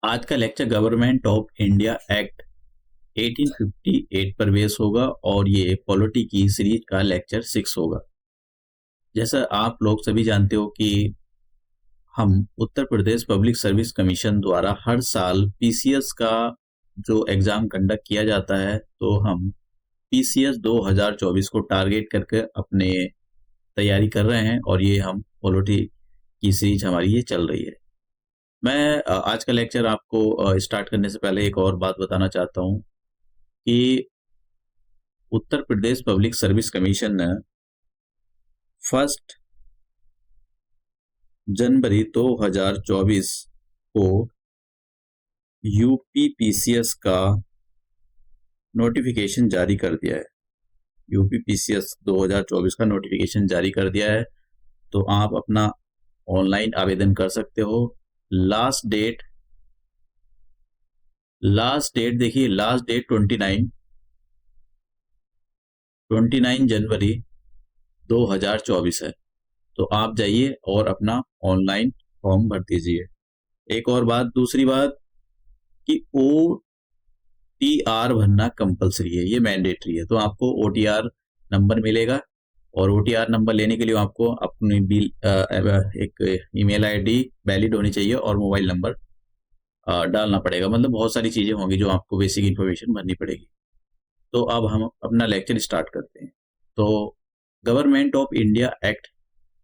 आज का lecture government of India act 1858 पर बेस होगा और ये पॉलिटी की सीरीज का लेक्चर 6 होगा। जैसा आप लोग सभी जानते हो कि हम उत्तर प्रदेश पब्लिक सर्विस कमीशन द्वारा हर साल पीसीएस का जो एग्जाम कंडक्ट किया जाता है, तो हम पीसीएस 2024 को टारगेट करके अपने तैयारी कर रहे हैं और ये हम पॉलिटी की सीरीज हमारी ये चल रही है। मैं आज का लेक्चर आपको स्टार्ट करने से पहले एक और बात बताना चाहता हूँ कि उत्तर प्रदेश पब्लिक सर्विस कमीशन ने 1 जनवरी 2024 को यूपी पीसीएस का नोटिफिकेशन जारी कर दिया है। यूपी पीसीएस 2024 का नोटिफिकेशन जारी कर दिया है, तो आप अपना ऑनलाइन आवेदन कर सकते हो। लास्ट डेट देखिए, लास्ट डेट 29 जनवरी 2024 है। तो आप जाइए और अपना ऑनलाइन फॉर्म भर दीजिए। एक और बात, दूसरी बात कि ओटीआर भरना कंपलसरी है, ये मैंडेटरी है। तो आपको ओटीआर नंबर मिलेगा और ओटीआर नंबर लेने के लिए आपको अपनी बिल एक ईमेल आईडी वैलिड होनी चाहिए और मोबाइल नंबर डालना पड़ेगा। मतलब बहुत सारी चीजें होंगी जो आपको बेसिक इन्फॉर्मेशन भरनी पड़ेगी। तो अब हम अपना लेक्चर स्टार्ट करते हैं। तो गवर्नमेंट ऑफ इंडिया एक्ट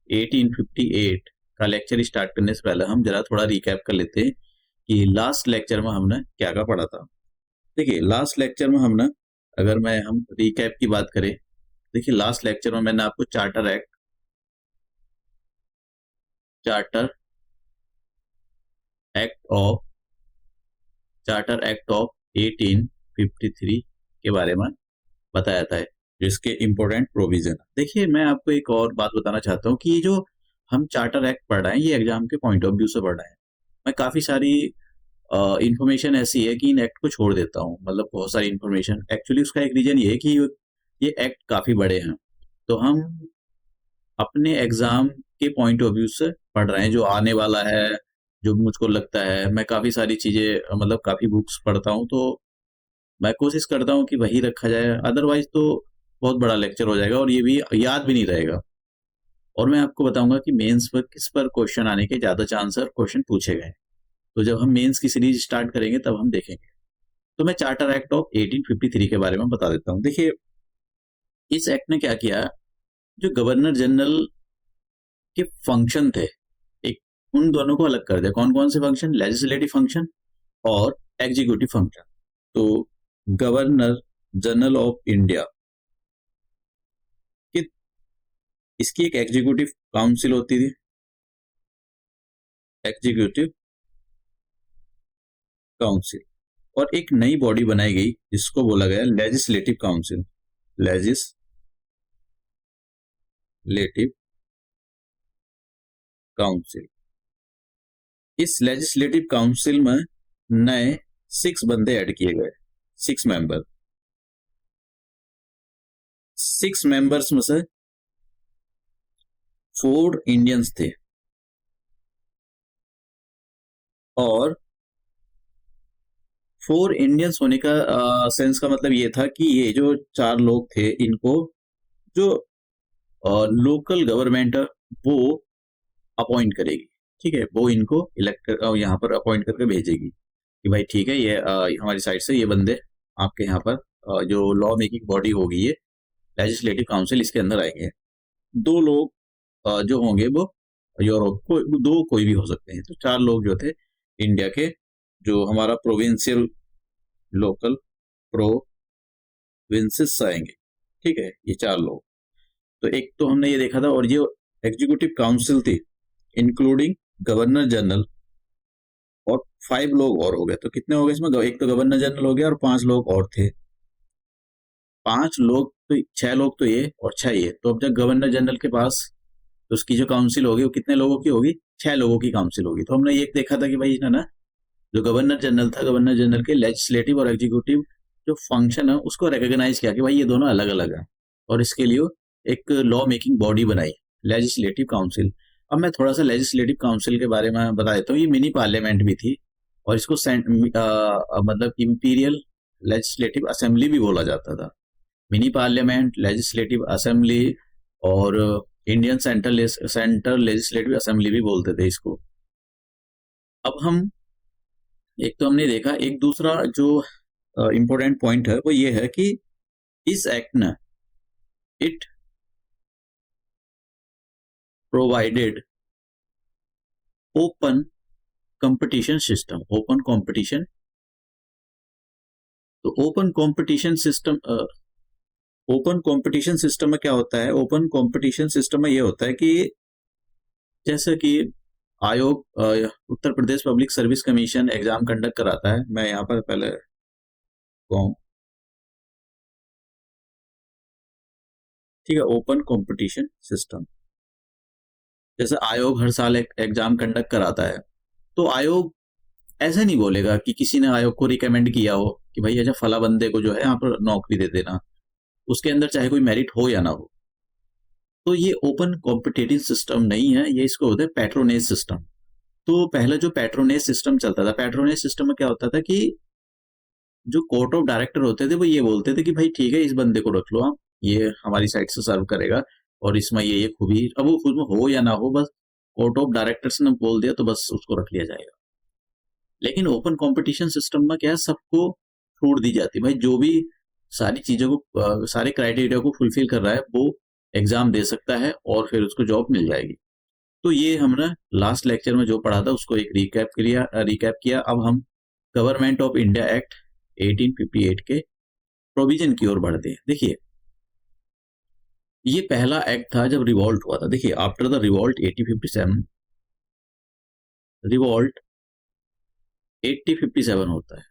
1858 का लेक्चर स्टार्ट करने से पहले हम जरा थोड़ा रिकैप कर लेते हैं कि लास्ट लेक्चर में हमने क्या क्या पढ़ा था। देखिए, लास्ट लेक्चर में हमने, अगर हम रिकैप की बात करें, देखिए लास्ट लेक्चर में मैंने आपको चार्टर एक्ट ऑफ 1853 के बारे में बताया था, जिसके इम्पोर्टेंट प्रोविजन। देखिए, मैं आपको एक और बात बताना चाहता हूँ कि ये जो हम चार्टर एक्ट पढ़ रहे हैं, ये एग्जाम के पॉइंट ऑफ व्यू से पढ़ रहे हैं। मैं काफी सारी इंफॉर्मेशन ऐसी है कि इन एक्ट को छोड़ देता हूँ, मतलब बहुत सारी इंफॉर्मेशन। एक्चुअली उसका एक रीजन ये है कि ये एक्ट काफी बड़े हैं, तो हम अपने एग्जाम के पॉइंट ऑफ व्यू से पढ़ रहे हैं जो आने वाला है। जो मुझको लगता है, मैं काफी सारी चीजें, मतलब काफी बुक्स पढ़ता हूँ, तो मैं कोशिश करता हूँ कि वही रखा जाए, अदरवाइज तो बहुत बड़ा लेक्चर हो जाएगा और ये भी याद भी नहीं रहेगा। और मैं आपको बताऊंगा कि मेंस पर किस पर क्वेश्चन आने के ज्यादा चांस है, क्वेश्चन पूछे गए। तो जब हम मेंस की सीरीज स्टार्ट करेंगे तब हम देखेंगे। तो मैं चार्टर एक्ट ऑफ 1853 के बारे में बता देता हूँ। देखिए, इस एक्ट ने क्या किया, जो गवर्नर जनरल के फंक्शन थे, एक उन दोनों को अलग कर दिया। कौन कौन से फंक्शन? लेजिस्लेटिव फंक्शन और एग्जीक्यूटिव फंक्शन। तो गवर्नर जनरल ऑफ इंडिया कि इसकी एक एग्जीक्यूटिव काउंसिल होती थी, एग्जीक्यूटिव काउंसिल, और एक नई बॉडी बनाई गई जिसको बोला गया लेजिस्लेटिव काउंसिल। Legislative council. इस लेजिस्लेटिव काउंसिल में नए 6 बंदे ऐड किए गए, 6 मेंबर। 6 मेंबर्स में से 4 इंडियंस थे और 4 इंडियंस होने का सेंस का मतलब ये था कि ये जो 4 लोग थे, इनको जो लोकल गवर्नमेंट वो अपॉइंट करेगी। ठीक है, वो इनको इलेक्ट यहाँ पर अपॉइंट करके भेजेगी कि भाई ठीक है, ये हमारी साइड से ये बंदे आपके यहाँ पर जो लॉ मेकिंग बॉडी होगी, ये लेजिस्लेटिव काउंसिल, इसके अंदर आएंगे। 2 लोग जो होंगे वो यूरोप को, 2 कोई भी हो सकते हैं। तो 4 लोग जो थे इंडिया के, जो हमारा प्रोविंशियल लोकल प्रोविंसेस आएंगे। ठीक है, ये 4 लोग। तो एक तो हमने ये देखा था, और ये एग्जीक्यूटिव काउंसिल थी इंक्लूडिंग गवर्नर जनरल, और 5 लोग और हो गए। तो कितने हो गए इसमें? एक तो गवर्नर जनरल हो गया और 5 लोग और थे। 5 लोग तो 6 लोग तो ये और 6 ये। तो अब जब गवर्नर जनरल के पास, तो उसकी जो काउंसिल होगी वो कितने लोगों की होगी? 6 लोगों की काउंसिल होगी। तो हमने ये देखा था कि भाई इसने ना, जो गवर्नर जनरल था, गवर्नर जनरल के लेजिस्लेटिव और एग्जीक्यूटिव जो फंक्शन है उसको रिकॉग्नाइज किया कि भाई ये दोनों अलग अलग है, और इसके लिए एक लॉ मेकिंग बॉडी बनाई, लेजिस्लेटिव काउंसिल। अब मैं थोड़ा सा लेजिस्लेटिव काउंसिल के बारे में बता देता हूँ। ये मिनी पार्लियामेंट भी थी, और इसको मतलब इंपीरियल लेजिस्लेटिव असेंबली भी बोला जाता था। मिनी पार्लियामेंट, लेजिस्लेटिव असेंबली और इंडियन सेंट्रल लेजिस्लेटिव असेंबली भी बोलते थे इसको। अब हम एक तो हमने देखा, एक दूसरा जो इम्पोर्टेंट पॉइंट है वो ये है कि इस एक्ट ने it provided open competition system. Open competition, तो ओपन कंपटीशन सिस्टम में क्या होता है? ओपन कंपटीशन सिस्टम में ये होता है कि जैसे कि आयोग Uttar Pradesh public service commission exam conduct कराता है। मैं यहाँ पर पहले कहूँ, ठीक है, ओपन कंपटीशन सिस्टम, जैसे आयोग हर साल एक एग्जाम कंडक्ट कराता है, तो आयोग ऐसे नहीं बोलेगा कि किसी ने आयोग को रिकमेंड किया हो कि भाई अच्छा फला बंदे को जो है यहाँ पर नौकरी दे देना, उसके अंदर चाहे कोई मेरिट हो या ना हो। तो ये ओपन कॉम्पिटिटिव सिस्टम नहीं है, ये इसको होता है पैट्रोनेज सिस्टम। तो पहले जो पैट्रोनेज सिस्टम चलता था, पैट्रोनेज सिस्टम में क्या होता था कि जो कोर्ट ऑफ डायरेक्टर होते थे वो ये बोलते थे कि भाई ठीक है, इस बंदे को रख लो आप, ये हमारी साइड से सर्व करेगा और इसमें ये खूबी, अब वो खुद में हो या ना हो, बस कोर्ट ऑफ डायरेक्टर्स ने बोल दिया तो बस उसको रख लिया जाएगा। लेकिन ओपन कंपटीशन सिस्टम में क्या है, सबको छूट दी जाती है, भाई जो भी सारी चीजों को सारे क्राइटेरिया को फुलफिल कर रहा है वो एग्जाम दे सकता है और फिर उसको जॉब मिल जाएगी। तो ये हमने लास्ट लेक्चर में जो पढ़ा था उसको एक रिकैप किया। अब हम गवर्नमेंट ऑफ इंडिया एक्ट 1858 के प्रोविजन की ओर बढ़ते हैं। देखिए, ये पहला एक्ट था जब रिवॉल्ट हुआ था। देखिए, आफ्टर द रिवॉल्ट 1857, रिवॉल्ट 1857 होता है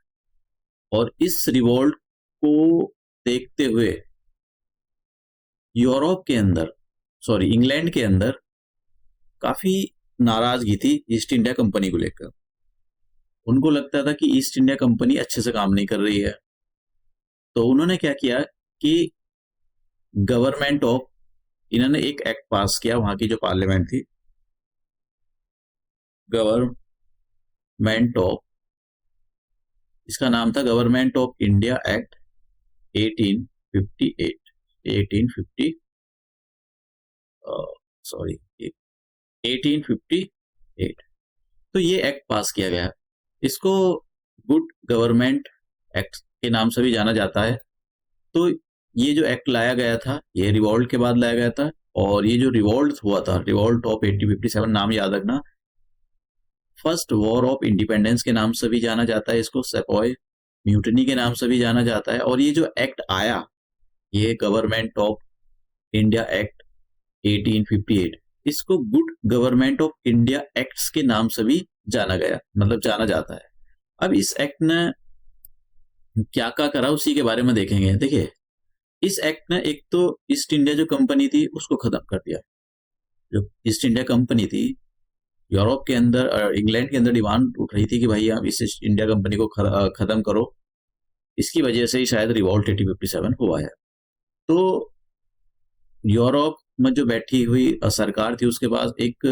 और इस रिवॉल्ट को देखते हुए इंग्लैंड के अंदर काफी नाराजगी थी ईस्ट इंडिया कंपनी को लेकर। उनको लगता था कि ईस्ट इंडिया कंपनी अच्छे से काम नहीं कर रही है, तो उन्होंने क्या किया कि गवर्नमेंट ऑफ, इन्होंने एक एक्ट पास किया, वहां की जो पार्लियामेंट थी, गवर्नमेंट ऑफ, इसका नाम था गवर्नमेंट ऑफ इंडिया एक्ट 1858। तो ये एक्ट पास किया गया, इसको गुड गवर्नमेंट एक्ट के नाम से भी जाना जाता है। तो ये जो एक्ट लाया गया था ये रिवॉल्ट के बाद लाया गया था, और ये जो रिवॉल्ट हुआ था, रिवॉल्ट ऑफ 1857, नाम याद रखना, फर्स्ट वॉर ऑफ इंडिपेंडेंस के नाम से भी जाना जाता है, इसको सेपॉय म्यूटनी के नाम से भी जाना जाता है। और ये जो एक्ट आया, ये गवर्नमेंट ऑफ इंडिया एक्ट 1858, इसको good government of India acts के नाम से भी जाना जाता है। अब इस एक्ट ने क्या क्या करा उसी के बारे में देखेंगे। देखिए, इस एक्ट ने एक तो ईस्ट इंडिया जो कंपनी थी उसको खत्म कर दिया। जो ईस्ट इंडिया कंपनी थी, यूरोप के अंदर, इंग्लैंड के अंदर डिमांड उठ रही थी कि भाई आप इस ईस्ट इंडिया कंपनी को खत्म करो। इसकी वजह से ही शायद रिवॉल्ट 1857 हुआ है। तो यूरोप में जो बैठी हुई सरकार थी उसके पास एक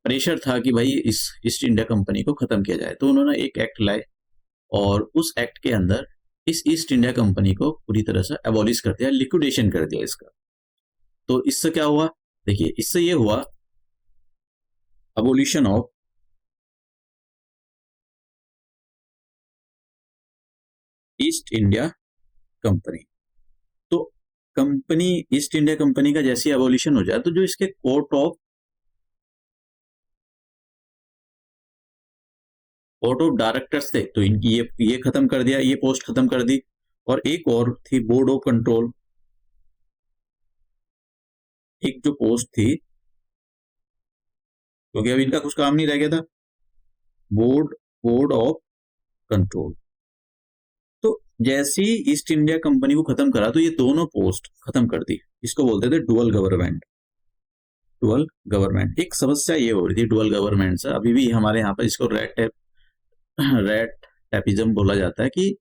प्रेशर था कि भाई इस ईस्ट इंडिया कंपनी को खत्म किया जाए। तो उन्होंने एक एक्ट लाए और उस एक्ट के अंदर इस ईस्ट इंडिया कंपनी को पूरी तरह से एबॉलिश कर दिया, लिक्विडेशन कर दिया इसका। तो इससे क्या हुआ? देखिए, इससे ये हुआ abolition of east India company. तो कंपनी, ईस्ट इंडिया कंपनी का जैसे एबॉलिशन हो जाए तो जो इसके कोर्ट ऑफ डायरेक्टर्स थे तो इनकी ये खत्म कर दिया, ये पोस्ट खत्म कर दी। और एक और थी बोर्ड ऑफ कंट्रोल, एक जो पोस्ट थी, क्योंकि अब इनका कुछ काम नहीं रह गया था, बोर्ड ऑफ कंट्रोल। तो जैसे ही ईस्ट इंडिया कंपनी को खत्म करा तो ये दोनों पोस्ट खत्म कर दी। इसको बोलते थे डुअल गवर्नमेंट। एक समस्या ये हो रही थी डुअल गवर्नमेंट से, अभी भी हमारे यहाँ पर इसको रेड टैपिज्म बोला जाता है, कि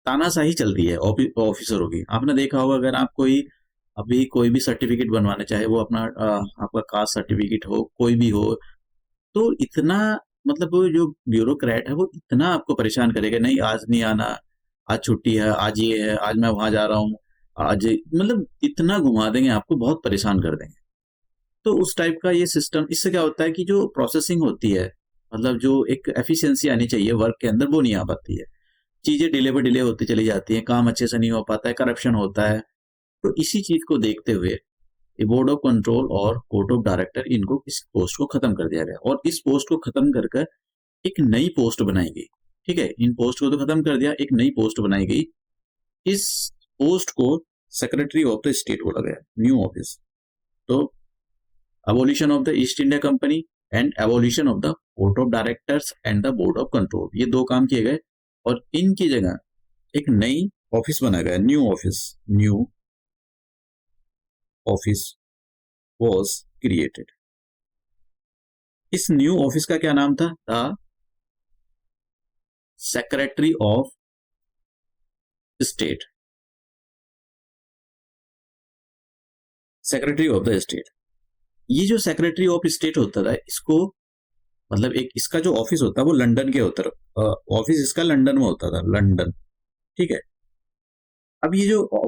तानाशाही चल रही है ऑफिसरों की। आपने देखा होगा, अगर आप कोई भी सर्टिफिकेट बनवाना चाहे, वो अपना आपका कास्ट सर्टिफिकेट हो, कोई भी हो, तो इतना मतलब वो जो ब्यूरोक्रेट है वो इतना आपको परेशान करेगा, नहीं आज नहीं आना, आज छुट्टी है, आज ये है, आज मैं वहां जा रहा हूँ, आज मतलब इतना घुमा देंगे आपको, बहुत परेशान कर देंगे। तो उस टाइप का ये सिस्टम, इससे क्या होता है कि जो प्रोसेसिंग होती है, मतलब जो एक एफिशिएंसी आनी चाहिए वर्क के अंदर, वो नहीं आ पाती है। चीजें डिले पे डिले होती चली जाती हैं, काम अच्छे से नहीं हो पाता है, करप्शन होता है। तो इसी चीज को देखते हुए ये बोर्ड ऑफ कंट्रोल और कोर्ट ऑफ डायरेक्टर, इनको इस पोस्ट को खत्म कर दिया गया, और इस पोस्ट को खत्म कर कर एक नई पोस्ट बनाई गई। ठीक है, इन पोस्ट को तो खत्म कर दिया, एक नई पोस्ट बनाई गई। इस पोस्ट को सेक्रेटरी ऑफ द स्टेट बोला गया, न्यू ऑफिस। तो abolition of the east India company and abolition of the court of directors and the board of control, ये दो काम किए गए, और इनकी जगह एक नई ऑफिस बना गया, न्यू ऑफिस वॉज क्रिएटेड। इस न्यू ऑफिस का क्या नाम था? The secretary of state, secretary of the state. ये जो सेक्रेटरी ऑफ स्टेट होता था, इसको मतलब एक इसका जो ऑफिस होता है वो लंदन के होता है, ऑफिस इसका लंदन में होता था, लंदन। ठीक है, अब ये जो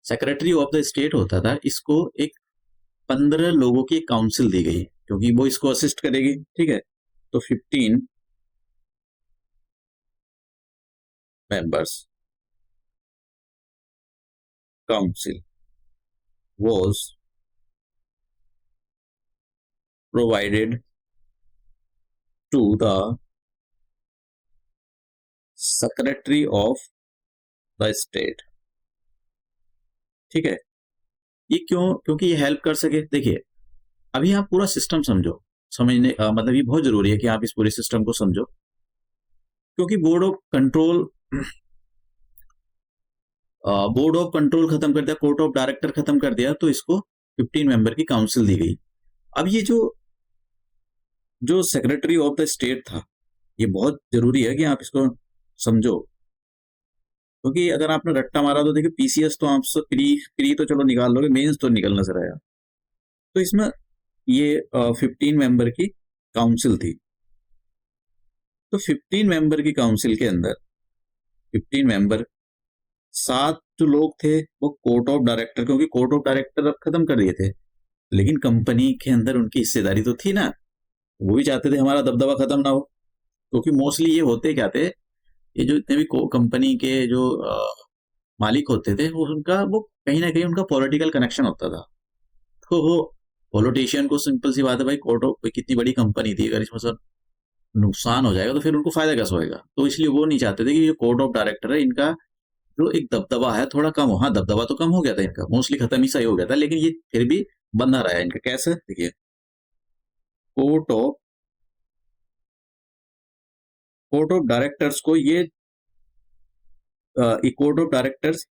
सेक्रेटरी ऑफ द स्टेट होता था, इसको एक 15 लोगों की काउंसिल दी गई, क्योंकि वो इसको असिस्ट करेगी। ठीक है, तो 15 members council was provided to the secretary of the state। ठीक है, ये क्यों? क्योंकि ये हेल्प कर सके। देखिए, अभी आप पूरा सिस्टम समझो, समझने मतलब ये बहुत जरूरी है कि आप इस पूरे सिस्टम को समझो, क्योंकि बोर्ड ऑफ कंट्रोल खत्म कर दिया, कोर्ट ऑफ डायरेक्टर खत्म कर दिया, तो इसको 15 मेंबर की काउंसिल दी गई। अब ये जो सेक्रेटरी ऑफ द स्टेट था, ये बहुत जरूरी है कि आप इसको समझो, क्योंकि अगर आपने रट्टा मारा तो देखिए पीसीएस तो आपसे प्री तो चलो निकाल लोगे, मेंस तो निकल नजर आया। तो इसमें ये 15 मेंबर की काउंसिल थी। तो 15 मेंबर की काउंसिल के अंदर 15 मेंबर, 7 जो लोग थे वो कोर्ट ऑफ डायरेक्टर, क्योंकि कोर्ट ऑफ डायरेक्टर अब खत्म कर दिए थे, लेकिन कंपनी के अंदर उनकी हिस्सेदारी तो थी ना, वो भी चाहते थे हमारा दबदबा खत्म ना हो। क्योंकि मोस्टली ये होते क्या थे, ये जो इतने भी कंपनी के जो मालिक होते थे, वो उनका वो कहीं ना कहीं उनका पॉलिटिकल कनेक्शन होता था। तो वो पॉलिटिशियन को सिंपल सी बात है भाई, कोर्ट ऑफ कितनी बड़ी कंपनी थी, अगर इसमें सर नुकसान हो जाएगा तो फिर उनको फायदा कैसे होएगा। तो इसलिए वो नहीं चाहते थे कि ये कोर्ट ऑफ डायरेक्टर है, इनका जो एक दबदबा है थोड़ा कम हो। हाँ, दबदबा तो कम हो गया था इनका, मोस्टली खत्म ही सही हो गया था, लेकिन ये फिर भी बंधा रहा है इनका। कैसे? देखिए, कोर्ट ऑफ डायरेक्टर्स को ये कोर्ट ऑफ डायरेक्टर्स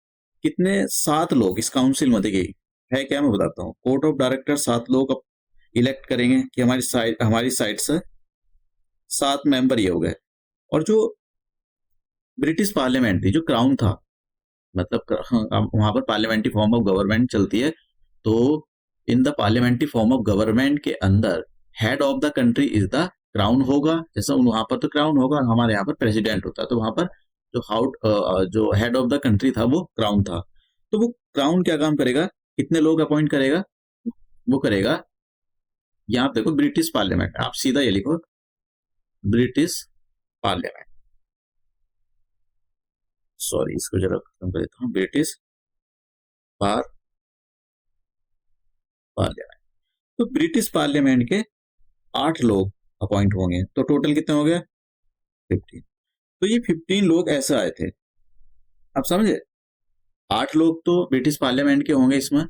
कितने, 7 लोग इस काउंसिल में, देखिए है क्या, मैं बताता हूँ। कोर्ट ऑफ डायरेक्टर 7 लोग इलेक्ट करेंगे कि हमारी साइड से 7 मेंबर ये हो गए। और जो ब्रिटिश पार्लियामेंट थी, जो क्राउन था, मतलब वहां पर पार्लियामेंट्री फॉर्म ऑफ गवर्नमेंट चलती है, तो in the parliamentary form of government के अंदर head of the country is the crown होगा। जैसा वहां पर तो क्राउन होगा, हमारे यहाँ पर प्रेसिडेंट होता है, तो वहां पर जो हेड ऑफ द कंट्री था वो क्राउन था। तो वो क्राउन क्या काम करेगा, कितने लोग अपॉइंट करेगा, वो करेगा, यहाँ पे देखो ब्रिटिश पार्लियामेंट, आप सीधा ये लिखो ब्रिटिश पार्लियामेंट, सॉरी इसको जरा खत्म कर देता हूँ, ब्रिटिश पार्लियामेंट। तो ब्रिटिश पार्लियामेंट के 8 लोग अपॉइंट होंगे, तो टोटल कितने हो गए? 15। तो ये 15 लोग ऐसे आए थे, आप समझे। 8 लोग तो ब्रिटिश पार्लियामेंट के होंगे इसमें,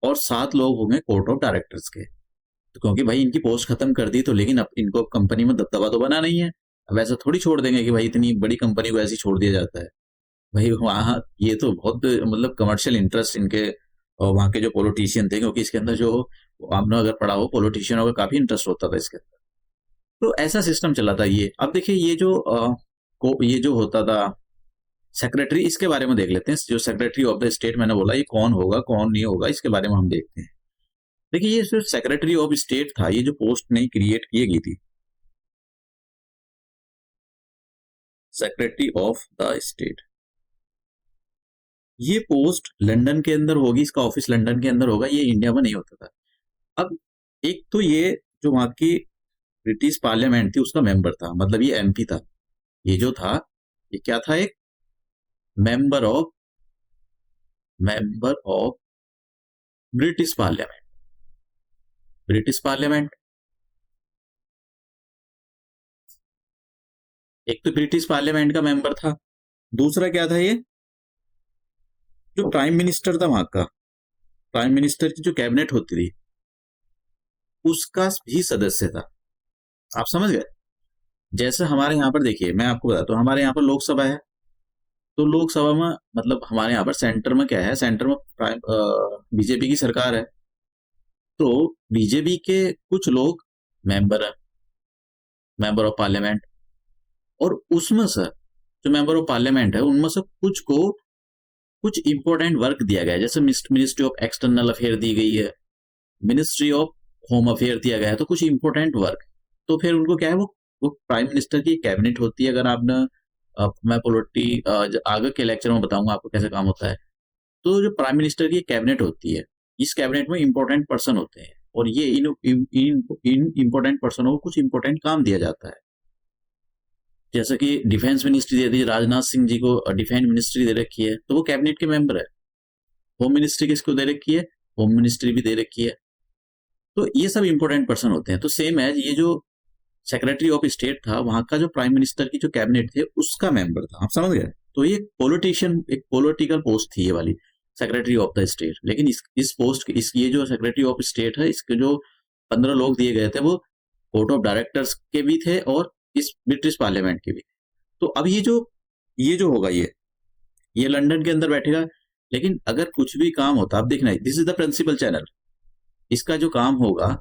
और 7 लोग होंगे कोर्ट ऑफ डायरेक्टर्स के। तो क्योंकि भाई इनकी पोस्ट खत्म कर दी, तो लेकिन अब इनको कंपनी में दबदबा तो बना नहीं है, अब ऐसा थोड़ी छोड़ देंगे कि भाई इतनी बड़ी कंपनी को ऐसे छोड़ दिया जाता है। भाई वहाँ ये तो बहुत मतलब कमर्शियल इंटरेस्ट इनके, और वहाँ के जो पॉलिटिशियन थे, क्योंकि इसके अंदर जो आपने अगर पढ़ा हो पॉलिटिशियनों का काफी इंटरेस्ट होता था इसके अंदर। तो ऐसा सिस्टम चला था ये। अब देखिए ये जो होता था सेक्रेटरी, इसके बारे में देख लेते हैं। जो सेक्रेटरी ऑफ द स्टेट मैंने बोला, ये कौन होगा कौन नहीं होगा, इसके बारे में हम देखते हैं। देखिए, ये जो सेक्रेटरी ऑफ स्टेट था, ये जो पोस्ट नहीं क्रिएट की गई थी, सेक्रेटरी ऑफ द स्टेट। ये पोस्ट लंदन के अंदर होगी, इसका ऑफिस लंदन के अंदर होगा, ये इंडिया में नहीं होता था। अब एक तो ये जो वहां की ब्रिटिश पार्लियामेंट थी उसका मेंबर था, मतलब ये एमपी था। ये जो था ये क्या था, एक member of British parliament. British parliament एक तो ब्रिटिश पार्लियामेंट का मेंबर था, दूसरा क्या था, ये जो प्राइम मिनिस्टर था वहां का, प्राइम मिनिस्टर की जो कैबिनेट होती थी उसका भी सदस्य था। आप समझ गए? जैसे हमारे यहाँ पर देखिए, मैं आपको बताता हूँ, हमारे यहाँ पर लोकसभा है, तो लोकसभा में मतलब हमारे यहाँ पर सेंटर में क्या है, सेंटर में प्राइम बीजेपी की सरकार है, तो बीजेपी के कुछ लोग मेंबर है, मेंबर ऑफ पार्लियामेंट, और उसमें से जो मेंबर ऑफ पार्लियामेंट है उनमें से कुछ को कुछ इंपॉर्टेंट वर्क दिया गया है, जैसे मिनिस्ट्री ऑफ एक्सटर्नल अफेयर दी गई है, मिनिस्ट्री ऑफ होम अफेयर दिया गया है, तो कुछ इंपॉर्टेंट वर्क, तो फिर उनको क्या है, वो प्राइम मिनिस्टर की कैबिनेट होती है। अगर आपने मैं पोलिटी आगे के लेक्चर में बताऊंगा आपको कैसे काम होता है। तो जो प्राइम मिनिस्टर की कैबिनेट होती है, इस कैबिनेट में इंपॉर्टेंट पर्सन होते हैं, और ये इन इंपॉर्टेंट पर्सनों को कुछ इंपॉर्टेंट काम दिया जाता है। जैसे कि डिफेंस मिनिस्ट्री दे दी, राजनाथ सिंह जी को डिफेंस मिनिस्ट्री दे रखी है, तो वो कैबिनेट के मेंबर है। होम मिनिस्ट्री किसको दे रखी है, होम मिनिस्ट्री भी दे रखी है। तो ये सब इंपॉर्टेंट पर्सन होते हैं। तो सेम है, ये जो सेक्रेटरी ऑफ स्टेट था वहां का जो प्राइम मिनिस्टर की जो कैबिनेट थे उसका मेंबर था। आप समझ गए? तो ये पॉलिटिशियन, एक पॉलिटिकल पोस्ट थी ये वाली, सेक्रेटरी ऑफ द स्टेट। लेकिन इस पोस्ट ये जो सेक्रेटरी ऑफ स्टेट है, इसके जो 15 लोग दिए गए थे वो बोर्ड ऑफ डायरेक्टर्स के भी थे और इस ब्रिटिश पार्लियामेंट के भी। तो अब ये जो होगा, ये लंदन के अंदर बैठेगा। लेकिन अगर कुछ भी काम होता, आप देखना, this is the principal channel. इसका जो काम होगा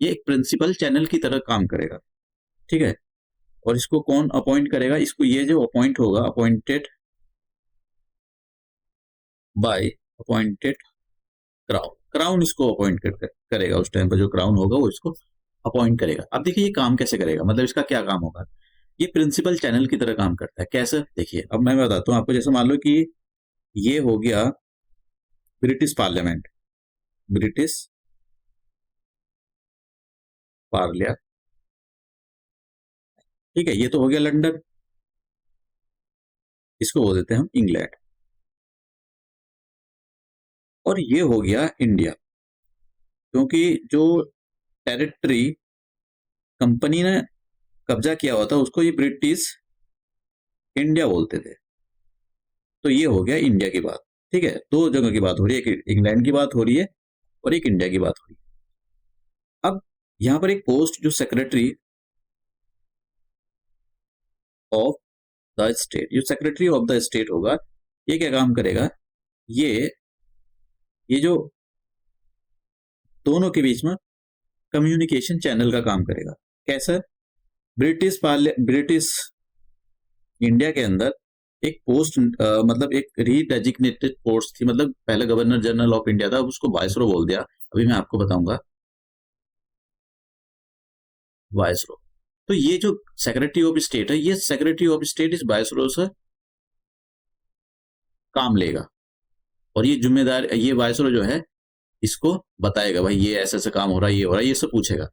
ये एक प्रिंसिपल चैनल की तरह काम करेगा, ठीक है। और इसको कौन अपॉइंट करेगा, इसको ये जो अपॉइंट होगा, अपॉइंटेड बाय अपॉइंटेड क्राउन इसको अपॉइंट करेगा। उस टाइम पर जो क्राउन होगा वो इसको अपॉइंट करेगा। अब देखिए ये काम कैसे करेगा, मतलब इसका क्या काम होगा। ये प्रिंसिपल चैनल की तरह काम करता है। कैसे, देखिए अब मैं बताता हूँ आपको। जैसे मान लो कि ये हो गया ब्रिटिश पार्लियामेंट, ब्रिटिश पार्लियामेंट, ठीक है। ये तो हो गया लंदन, इसको बोल देते हैं हम इंग्लैंड। और ये हो गया इंडिया, क्योंकि जो टेरिटरी कंपनी ने कब्जा किया हुआ था उसको ये ब्रिटिश इंडिया बोलते थे। तो ये हो गया इंडिया की बात, ठीक है। दो जगह की बात हो रही है, एक इंग्लैंड की बात हो रही है और एक इंडिया की बात हो रही है। अब यहां पर एक पोस्ट जो सेक्रेटरी ऑफ द स्टेट, जो सेक्रेटरी ऑफ द स्टेट होगा, ये क्या काम करेगा, ये जो दोनों के बीच में कम्युनिकेशन चैनल का काम करेगा। कैसे, ब्रिटिश इंडिया के अंदर एक पोस्ट मतलब एक रीडेजिग्नेटेड पोस्ट थी, मतलब पहले गवर्नर जनरल ऑफ इंडिया था, उसको वायसरो बोल दिया। अभी मैं आपको बताऊंगा वायसरो। तो ये जो सेक्रेटरी ऑफ स्टेट है, ये सेक्रेटरी ऑफ स्टेट इस वायसरो से काम लेगा, और ये जिम्मेदार, ये वायसरो जो है इसको बताएगा, भाई ये ऐसे ऐसे काम हो रहा है, ये हो रहा है, ये सब पूछेगा।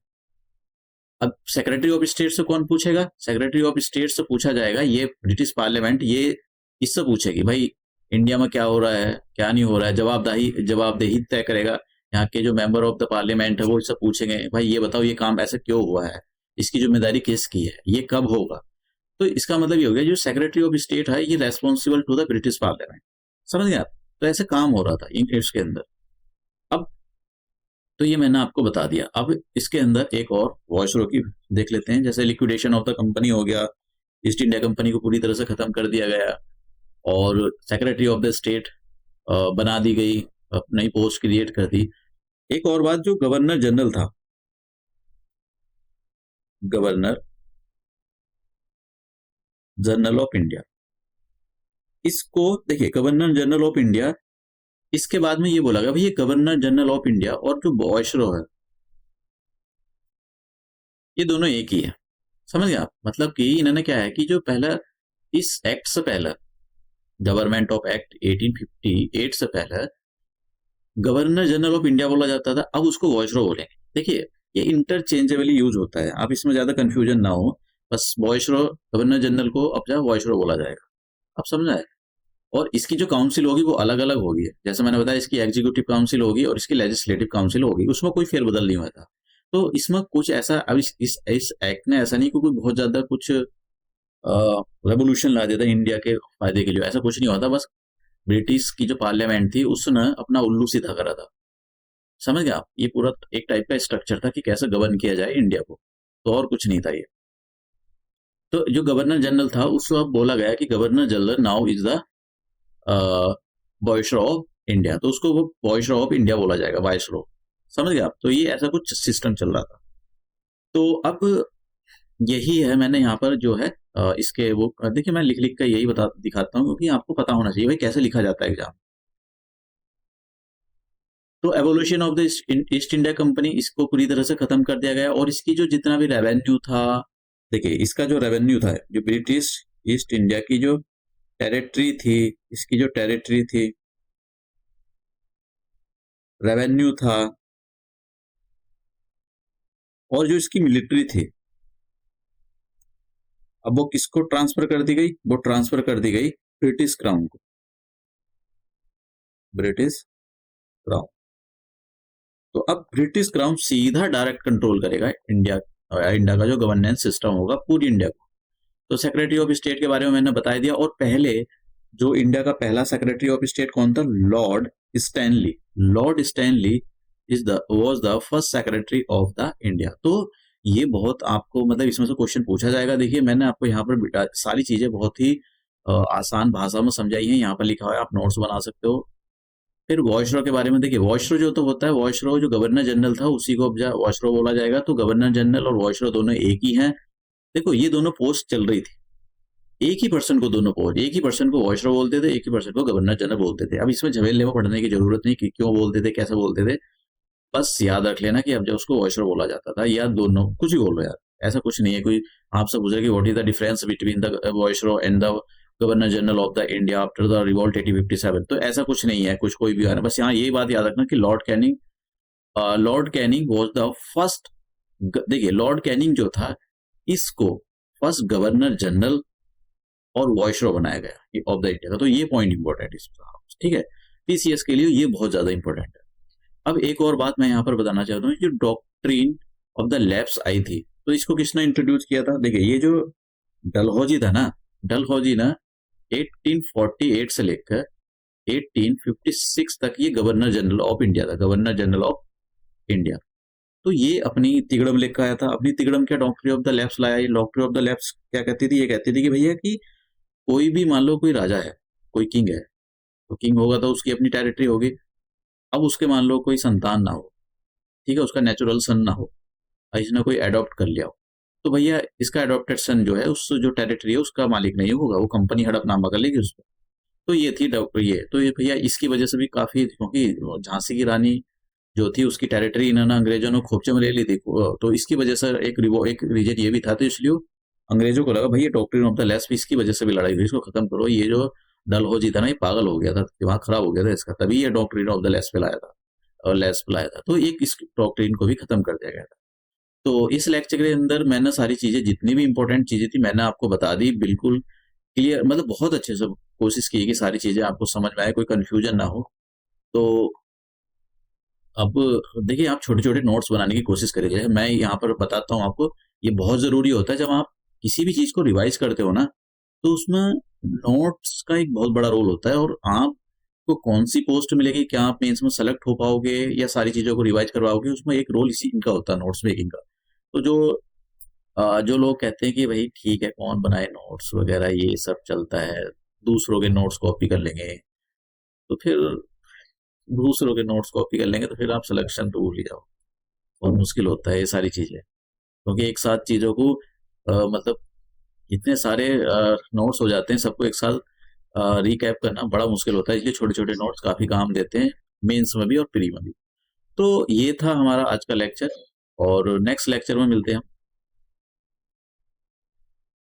अब सेक्रेटरी ऑफ स्टेट से कौन पूछेगा, सेक्रेटरी ऑफ स्टेट से पूछा जाएगा ये ब्रिटिश पार्लियामेंट, ये इससे पूछेगी भाई इंडिया में क्या हो रहा है, क्या नहीं हो रहा है। जवाबदेही तय करेगा। यहाँ के जो मेंबर ऑफ द पार्लियामेंट है वो इससे पूछेंगे, भाई ये बताओ ये काम ऐसे क्यों हुआ है, इसकी जिम्मेदारी किसकी है, ये कब होगा। तो इसका मतलब ये हो गया, जो सेक्रेटरी ऑफ स्टेट है ये responsible to the British parliament. समझ गए आप? तो ऐसे काम हो रहा था इसके अंदर। अब तो ये मैंने आपको बता दिया। अब इसके अंदर एक और वॉइसरो की देख लेते हैं। जैसे लिक्विडेशन ऑफ द कंपनी हो गया, ईस्ट इंडिया कंपनी को पूरी तरह से खत्म कर दिया गया, और सेक्रेटरी ऑफ द स्टेट बना दी गई, नई पोस्ट क्रिएट कर दी। एक और बात, जो गवर्नर जनरल था, गवर्नर जनरल ऑफ इंडिया, इसको देखिए, गवर्नर जनरल ऑफ इंडिया, इसके बाद में ये बोला गया भाई ये गवर्नर जनरल ऑफ इंडिया और जो वॉइसरो है ये दोनों एक ही है। समझ गए आप? मतलब कि इन्होंने क्या है कि जो पहला इस एक्ट से पहले, गवर्नमेंट ऑफ एक्ट 1858 से पहले गवर्नर जनरल ऑफ इंडिया बोला जाता था, अब उसको वॉइसरॉय बोलेंगे। देखिए ये इंटरचेंजेबली यूज होता है, आप इसमें ज्यादा कंफ्यूजन ना हो, बस वॉइसरॉय, गवर्नर जनरल को अब जो वॉइसरॉय बोला जाएगा, आप समझा है। और इसकी जो काउंसिल होगी वो अलग अलग होगी, जैसे मैंने बताया इसकी एग्जीक्यूटिव काउंसिल होगी और इसकी लेजिस्लेटिव काउंसिल होगी, उसमें कोई फेरबदल नहीं होता। तो इसमें कुछ ऐसा, अब इस एक्ट ने ऐसा नहीं कि कोई बहुत ज्यादा कुछ रेवोल्यूशन ला देता इंडिया के फायदे के लिए, ऐसा कुछ नहीं होता। बस ब्रिटिश की जो पार्लियामेंट थी उसने अपना उल्लू सीधा करा था, समझ गए आप। ये पूरा एक टाइप का स्ट्रक्चर था कि कैसे गवर्न किया जाए इंडिया को, तो और कुछ नहीं था ये। तो जो गवर्नर जनरल था उसको अब बोला गया कि governor general now is the viceroy of India, तो उसको वो वॉइसरॉय ऑफ इंडिया बोला जाएगा, वाइसरॉय, समझ गए आप। तो ये ऐसा कुछ सिस्टम चल रहा था। तो अब यही है, मैंने यहाँ पर जो है इसके वो देखिए मैं लिख लिख कर यही बता दिखाता हूँ, क्योंकि आपको पता होना चाहिए भाई कैसे लिखा जाता है एग्जाम। तो evolution of the east India company, इसको पूरी तरह से खत्म कर दिया गया, और इसकी जो जितना भी रेवेन्यू था, देखिए इसका जो रेवेन्यू था, जो ब्रिटिश ईस्ट इंडिया की जो टेरिटरी थी, इसकी जो टेरिटरी थी, रेवेन्यू था, और जो इसकी मिलिट्री थी, अब वो किसको ट्रांसफर कर दी गई, वो ट्रांसफर कर दी गई ब्रिटिश क्राउन को, ब्रिटिश क्राउन। तो अब ब्रिटिश क्राउन सीधा डायरेक्ट कंट्रोल करेगा इंडिया, इंडिया का जो गवर्नेंस सिस्टम होगा पूरी इंडिया को। तो सेक्रेटरी ऑफ स्टेट के बारे में मैंने बता दिया, और पहले जो इंडिया का पहला सेक्रेटरी ऑफ स्टेट कौन था, Lord Stanley. Lord Stanley was the first secretary of the India. तो ये बहुत आपको मतलब इसमें से क्वेश्चन पूछा जाएगा। देखिए मैंने आपको यहाँ पर सारी चीजें बहुत ही आसान भाषा में समझाई है, यहाँ पर लिखा हुआ है, आप नोट्स बना सकते हो। फिर वॉइसरॉय के बारे में देखिए, वॉइसरॉय जो तो होता है, वॉइसरॉय जो गवर्नर जनरल था उसी को अब वॉइसरॉय बोला जाएगा। तो गवर्नर जनरल और वॉइसरॉय दोनों एक ही हैं। देखो ये दोनों पोस्ट चल रही थी, एक ही पर्सन को दोनों पोस्ट, एक ही पर्सन को वॉइसरॉय बोलते थे, एक ही पर्सन को गवर्नर जनरल बोलते थे। अब इसमें झमेले में पढ़ने की जरूरत नहीं कि क्यों बोलते थे, कैसे बोलते थे, बस याद रख लेना कि अब जब उसको वॉइसरॉय बोला जाता था, या दोनों कुछ भी बोल रहे यार, ऐसा कुछ नहीं है। कोई आपसे पूछ रहा है कि what is the difference between the viceroy and the governor general of the India after the revolt 1857, तो ऐसा कुछ नहीं है, कुछ कोई भी है। बस यहाँ यही बात याद रखना कि Lord Canning was the first, देखिए लॉर्ड कैनिंग जो था इसको फर्स्ट गवर्नर जनरल और वॉइसरॉय बनाया गया ऑफ द इंडिया का। तो ये पॉइंट इंपॉर्टेंट है, ठीक है, पीसीएस के लिए ये बहुत ज्यादा इंपॉर्टेंट है। अब एक और बात मैं यहाँ पर बताना चाहता हूँ, जो डॉक्ट्रिन ऑफ द लैप्स आई थी, तो इसको किसने इंट्रोड्यूस किया था। देखिए ये जो डलहौजी था ना, डलहौजी ना 1848 से लेकर 1856 तक ये गवर्नर जनरल ऑफ इंडिया था, गवर्नर जनरल ऑफ इंडिया। तो ये अपनी तिगड़म लेकर आया था। अपनी तिगड़म क्या डॉक्ट्री ऑफ द लैप्स लाया। ये डॉक्ट्री ऑफ द लैप्स क्या कहती थी, ये कहती थी कि भैया कि कोई भी मान लो कोई राजा है, कोई किंग है, तो किंग होगा तो उसकी अपनी टेरिटरी होगी। अब उसके मान लो कोई संतान ना हो, ठीक है, उसका नेचुरल सन ना हो, इसने कोई अडॉप्ट कर लिया हो, तो भैया इसका अडॉप्टेड सन जो है उस जो टेरिटरी है उसका मालिक नहीं होगा, वो कंपनी हड़पनामा कर लेगी उसको। तो ये थी डॉक्टर, ये तो ये भैया इसकी वजह से भी काफी, क्योंकि झांसी की रानी जो थी उसकी टेरिटरी इन्होंने अंग्रेजों ने खोपचे में ले ली थी, तो इसकी वजह से एक रीजन ये भी था। तो इसलिए अंग्रेजों को लगा भाई ये डॉक्ट्रिन ऑफ द लैप्स, इसकी वजह से भी लड़ाई हुई, इसको खत्म करो। ये जो डलहौजी था ना ये पागल हो गया था, दिमाग खराब हो गया था इसका, तभी ये डॉक्ट्रिन ऑफ द लैप्स पे लाया था और लैप्स पे लाया था। तो एक इस डॉक्ट्रिन को भी खत्म कर दिया गया था। तो इस लेक्चर के अंदर मैंने सारी चीजें, जितनी भी इंपॉर्टेंट चीजें थी मैंने आपको बता दी, बिल्कुल क्लियर, मतलब बहुत अच्छे से कोशिश की कि सारी चीजें आपको समझ में आए, कोई कंफ्यूजन ना हो। तो अब देखिए आप छोटे छोटे नोट्स बनाने की कोशिश करिए। मैं यहाँ पर बताता हूँ आपको, ये बहुत जरूरी होता है जब आप किसी भी चीज को रिवाइज करते हो ना, तो उसमें नोट्स का एक बहुत बड़ा रोल होता है। और आपको कौन सी पोस्ट मिलेगी, क्या आप मेंस में सेलेक्ट हो पाओगे या सारी चीजों को रिवाइज करवाओगे, उसमें एक रोल इसी इनका होता है, नोट्स मेकिंग का। तो जो लोग कहते हैं कि भाई ठीक है कौन बनाए नोट्स वगैरह, ये सब चलता है, दूसरों के नोट्स कॉपी कर लेंगे, तो फिर दूसरों के नोट्स कॉपी कर लेंगे तो फिर आप सिलेक्शन तो भूल ही जाओ। बहुत मुश्किल होता है ये सारी चीजें, क्योंकि एक साथ चीजों को मतलब इतने सारे नोट्स हो जाते हैं, सबको एक साथ रिकैप करना बड़ा मुश्किल होता है। इसलिए छोटे छोटे नोट्स काफी काम देते हैं, मेंस में भी और प्री में भी। तो ये था हमारा आज का लेक्चर, और नेक्स्ट लेक्चर में मिलते हैं हम।